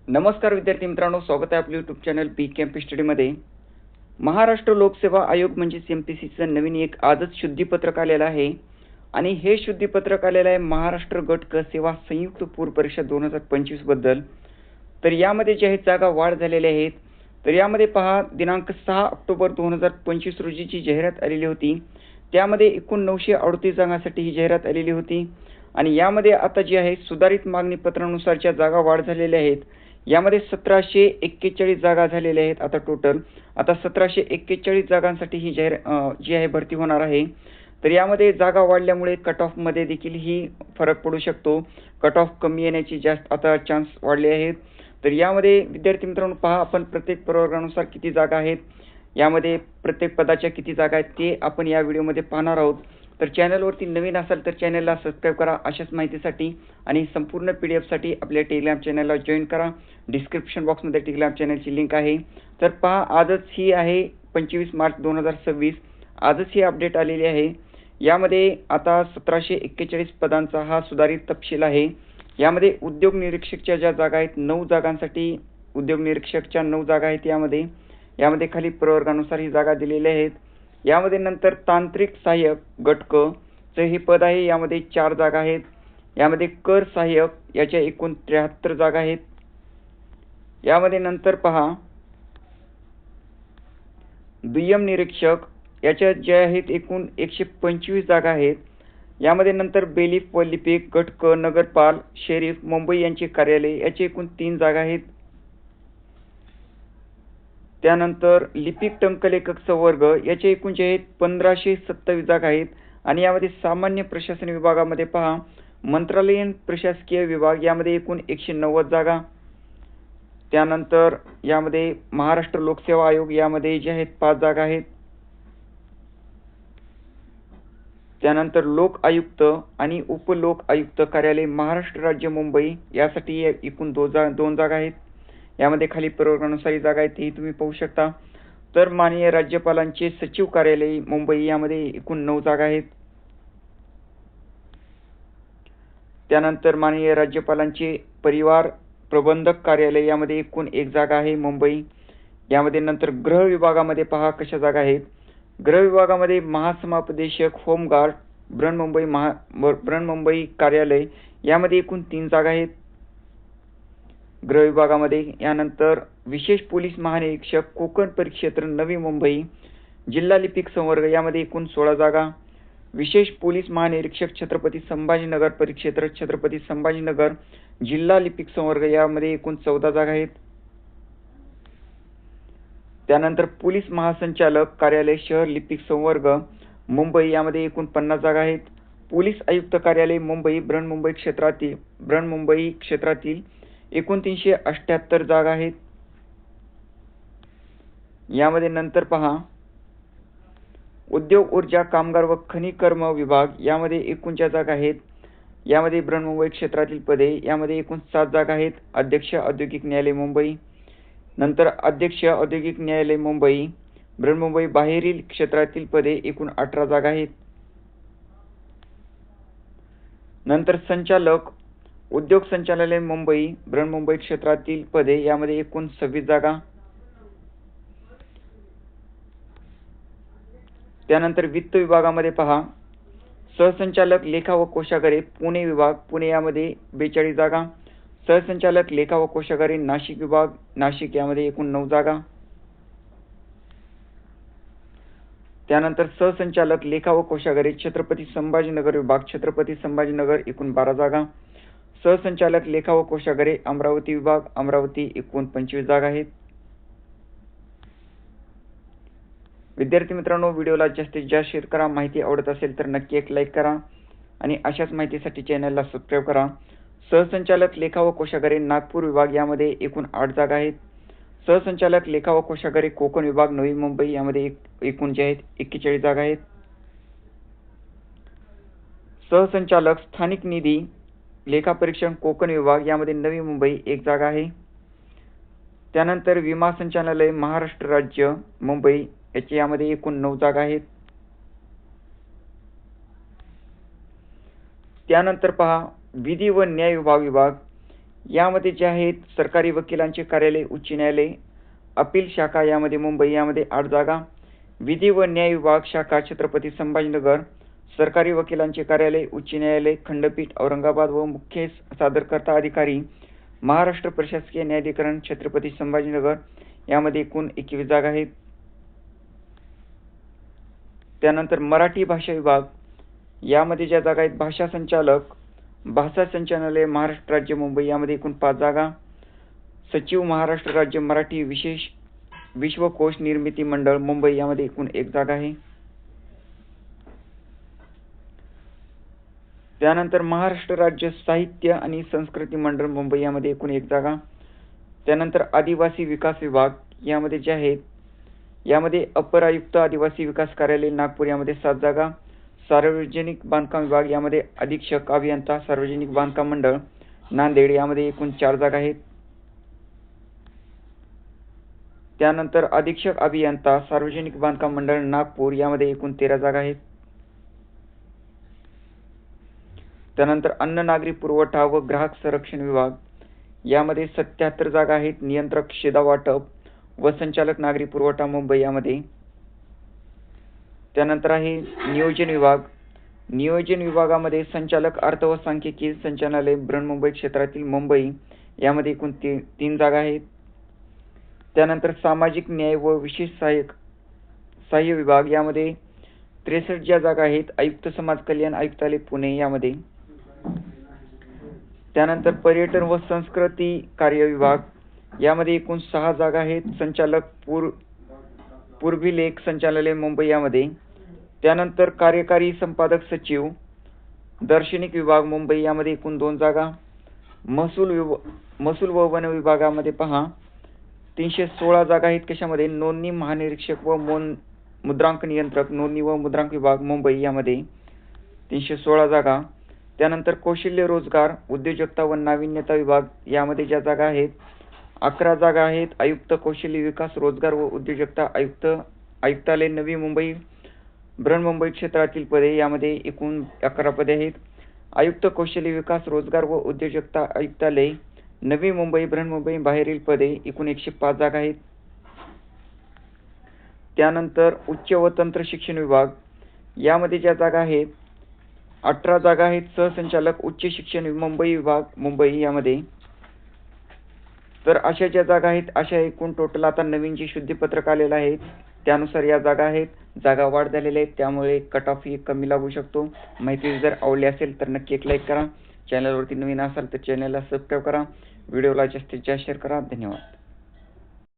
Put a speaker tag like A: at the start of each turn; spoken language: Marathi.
A: नमस्कार विद्यार्थी मित्रांनो, स्वागत आहे आपल्या यूट्यूब चॅनल पी कॅम्प स्टडीमध्ये। महाराष्ट्र लोकसेवा आयोग म्हणजेच एमपीसीचं नवीन एक आजच शुद्धीपत्रक आलेलं आहे आणि हे शुद्धीपत्रक आलेलं आहे महाराष्ट्र गट क सेवा संयुक्त पूर्व परीक्षा 2025 बद्दल। तर यामध्ये जे आहेत जागा वाढ झालेल्या आहेत। तर यामध्ये पहा, दिनांक 6 ऑक्टोबर 2025 रोजीची जाहिरात आलेली होती। त्यामध्ये एकूण 938 जागांसाठी ही जाहिरात आलेली होती आणि यामध्ये आता जे आहे सुधारित मागणी पत्रानुसारच्या जागा वाढ झालेल्या आहेत। यामध्ये 1741 जागा झालेल्या आहेत आता टोटल। आता 1741 जागांसाठी ही जी आहे भरती होणार आहे। तर यामध्ये जागा वाढल्यामुळे कट ऑफमध्ये देखील ही फरक पडू शकतो। कट ऑफ कमी येण्याची जास्त आता चान्स वाढले आहेत। तर यामध्ये विद्यार्थी मित्रांनो पहा, आपण प्रत्येक प्रवर्गानुसार किती जागा आहेत, यामध्ये प्रत्येक पदाच्या किती जागा आहेत ते आपण या व्हिडिओमध्ये पाहणार आहोत। तर चॅनलवरती नवीन असाल तर चॅनलला सबस्क्राईब करा अशाच माहितीसाठी आणि संपूर्ण पीडीएफसाठी आपल्या टेलिग्राम चॅनलला जॉईन करा। डिस्क्रिप्शन बॉक्समध्ये टेलिग्राम चॅनलची लिंक आहे। तर पहा, आजच ही आहे 25 मार्च 2026, आजच ही अपडेट आलेली आहे। यामध्ये आता 1741 पदांचा हा सुधारित तपशील आहे। यामध्ये उद्योग निरीक्षकच्या ज्या जागा आहेत 9 जागांसाठी उद्योग निरीक्षकच्या 9 जागा आहेत। यामध्ये खाली प्रवर्गानुसार ही जागा दिलेल्या आहेत। यामध्ये नंतर तांत्रिक सहाय्यक गट क चे हे पद आहे, यामध्ये 4 जागा आहेत। यामध्ये कर सहाय्यक याच्या एकूण 73 जागा आहेत। यामध्ये नंतर पहा, दुय्यम निरीक्षक याच्या ज्या आहेत एकूण 125 जागा आहेत। यामध्ये नंतर बेलिफ व लिपिक गट क नगरपाल शेरीफ मुंबई यांचे कार्यालय याचे एकूण 3 जागा आहेत। त्यानंतर लिपिक टंकलेखक संवर्ग याचे एकूण जे आहेत 1527 जागा आहेत आणि यामध्ये सामान्य प्रशासन विभागामध्ये पहा, मंत्रालयीन प्रशासकीय विभाग यामध्ये एकूण 190 जागा। त्यानंतर यामध्ये महाराष्ट्र लोकसेवा आयोग यामध्ये जे आहेत 5 जागा आहेत। त्यानंतर लोक आयुक्त आणि उपलोक आयुक्त कार्यालय महाराष्ट्र राज्य मुंबई यासाठी एकूण 2 जागा आहेत। यामध्ये खाली प्रवर्गानुसार ही जागा आहे ती तुम्ही पाहू शकता। तर माननीय राज्यपालांचे सचिव कार्यालय मुंबई यामध्ये एकूण 9 जागा आहेत। त्यानंतर माननीय राज्यपालांचे परिवार प्रबंधक कार्यालय यामध्ये एकूण 1 जागा आहे मुंबई। यामध्ये नंतर गृह विभागामध्ये पहा कशा जागा आहेत। गृह विभागामध्ये महासमापदेशक होमगार्ड बृहन्मुंबई कार्यालय यामध्ये एकूण 3 जागा आहेत गृह विभागामध्ये। यानंतर विशेष पोलीस महानिरीक्षक कोकण परिक्षेत्र नवी मुंबई जिल्हा लिपिक संवर्ग यामध्ये एकूण 16 जागा। विशेष पोलीस महानिरीक्षक छत्रपती संभाजीनगर परिक्षेत्र छत्रपती संभाजीनगर जिल्हा लिपिक संवर्ग यामध्ये एकूण 14 जागा आहेत। त्यानंतर पोलीस महासंचालक कार्यालय शहर लिपिक संवर्ग मुंबई यामध्ये एकूण 50 जागा आहेत। पोलीस आयुक्त कार्यालय मुंबई बृहन्मुंबई क्षेत्रातील एकूण 378 जागा आहेत। यामध्ये नंतर पहा, उद्योग ऊर्जा कामगार व खनिकर्म विभाग यामध्ये एकूण ज्या जागा आहेत, यामध्ये बृहन्मुंबई क्षेत्रातील पदे यामध्ये एकूण 7 जागा आहेत। अध्यक्ष औद्योगिक न्यायालय मुंबई, नंतर अध्यक्ष औद्योगिक न्यायालय मुंबई बृहन्मुंबई बाहेरील क्षेत्रातील पदे एकूण 18 जागा आहेत। नंतर संचालक उद्योग संचालनालय मुंबई बृहन्मुंबई क्षेत्रातील पदे यामध्ये एकूण 26 जागा। त्यानंतर वित्त विभागामध्ये पहा, सहसंचालक लेखा व कोषागारे पुणे विभाग पुणे यामध्ये 42 जागा। सहसंचालक लेखा व कोषागारे नाशिक विभाग नाशिक यामध्ये एकूण 9 जागा। त्यानंतर सहसंचालक लेखा व कोषागारे छत्रपती संभाजीनगर विभाग छत्रपती संभाजीनगर एकूण 12 जागा। सहसंचालक लेखा व कोषागारे अमरावती विभाग अमरावती एकूण 25 जागा आहेत। विद्यार्थी मित्रांनो, व्हिडिओला जास्तीत जास्त शेअर करा। माहिती आवडत असेल तर नक्की एक लाईक करा आणि अशाच माहितीसाठी चॅनलला सबस्क्राईब करा। सहसंचालक लेखा व कोषागारे नागपूर विभाग यामध्ये एकूण 8 जागा आहेत। सहसंचालक लेखा व कोषागारे कोकण विभाग नवी मुंबई यामध्ये एकूण जे आहेत 41 जागा आहेत। सहसंचालक स्थानिक निधी लेखा परीक्षण कोकण विभाग यामध्ये नवी मुंबई 1 जागा आहे। त्यानंतर विमा संचालनालय महाराष्ट्र राज्य मुंबई यामध्ये एकूण 9 जागा आहेत। त्यानंतर पहा, विधी व न्याय विभाग यामध्ये जे आहेत सरकारी वकिलांचे कार्यालय उच्च न्यायालय अपील शाखा यामध्ये मुंबई यामध्ये 8 जागा, विधी व न्याय विभाग शाखा छत्रपती संभाजीनगर, सरकारी वकिलांचे कार्यालय उच्च न्यायालय खंडपीठ औरंगाबाद व मुख्य सादरकर्ता अधिकारी महाराष्ट्र प्रशासकीय न्यायाधिकरण छत्रपती संभाजीनगर यामध्ये एकूण 21 जागा आहेत. त्यानंतर मराठी भाषा विभाग यामध्ये ज्या जागा आहेत भाषा संचालक भाषा संचालनालय महाराष्ट्र राज्य मुंबई यामध्ये एकूण 5 जागा, सचिव महाराष्ट्र राज्य मराठी विशेष विश्वकोश निर्मिती मंडळ मुंबई यामध्ये एकूण 1 जागा आहे. त्यानंतर महाराष्ट्र राज्य साहित्य आणि संस्कृती मंडळ मुंबई यामध्ये एकूण 1 जागा. त्यानंतर आदिवासी विकास विभाग यामध्ये जे आहेत यामध्ये अपर आयुक्त आदिवासी विकास कार्यालय नागपूर यामध्ये 7 जागा, सार्वजनिक बांधकाम विभाग यामध्ये अधीक्षक अभियंता सार्वजनिक बांधकाम मंडळ नांदेड यामध्ये एकूण 4 जागा आहेत. त्यानंतर अधीक्षक अभियंता सार्वजनिक बांधकाम मंडळ नागपूर यामध्ये एकूण 13 जागा आहेत. त्यानंतर अन्न नागरी पुरवठा व ग्राहक संरक्षण विभाग यामध्ये 77 जागा आहेत. नियंत्रक शिधा वाटप व संचालक नागरी पुरवठा मुंबई यामध्ये. त्यानंतर आहे नियोजन विभाग. नियोजन विभागामध्ये संचालक अर्थ व सांख्यिकी संचालनालय बृहन्मुंबई क्षेत्रातील मुंबई यामध्ये एकूण 3 जागा आहेत. त्यानंतर सामाजिक न्याय व विशेष सहाय्य विभाग यामध्ये 63 ज्या जागा आहेत. आयुक्त समाज कल्याण आयुक्तालय पुणे यामध्ये. त्यानंतर पर्यटन व संस्कृती कार्य विभाग यामध्ये एकूण 6 जागा आहेत. संचालक पूर्भिलेख संचालनालय मुंबई यामध्ये. त्यानंतर कार्यकारी संपादक सचिव दार्शनिक विभाग मुंबई यामध्ये एकूण 2 जागा. महसूल व वन विभागामध्ये पहा 316 जागा आहेत. कशामध्ये नोंदणी महानिरीक्षक व मुद्रांक नियंत्रक नोंदणी व मुद्रांक विभाग मुंबई यामध्ये 316 जागा. त्यानंतर कौशल्य रोजगार उद्योजकता व नाविन्यता विभाग यामध्ये ज्या जागा आहेत 11 जागा आहेत. आयुक्त कौशल्य विकास रोजगार व उद्योजकता आयुक्तालय नवी मुंबई बृहन्मुंबई क्षेत्रातील पदे यामध्ये एकूण 11 पदे आहेत. आयुक्त कौशल्य विकास रोजगार व उद्योजकता आयुक्तालय नवी मुंबई बृहन्मुंबई बाहेरील पदे एकूण 105 जागा आहेत. त्यानंतर उच्च व तंत्र शिक्षण विभाग यामध्ये ज्या जागा आहेत 18 जागा आहेत. सहसंचालक उच्च शिक्षण मुंबई विभाग मुंबई यामध्ये. तर अशा ज्या जागा आहेत अशा एकूण टोटल आता नवीन जे शुद्धीपत्रक आलेलं आहे त्यानुसार या जागा आहेत. जागा वाढ झालेल्या आहेत त्यामुळे कट ऑफ ही कमी लागू शकतो. माहिती जर आवडली असेल तर नक्की एक लाईक करा. चॅनलवरती नवीन असाल तर चॅनलला सबस्क्राईब करा. व्हिडिओला जास्तीत जास्त शेअर करा. धन्यवाद.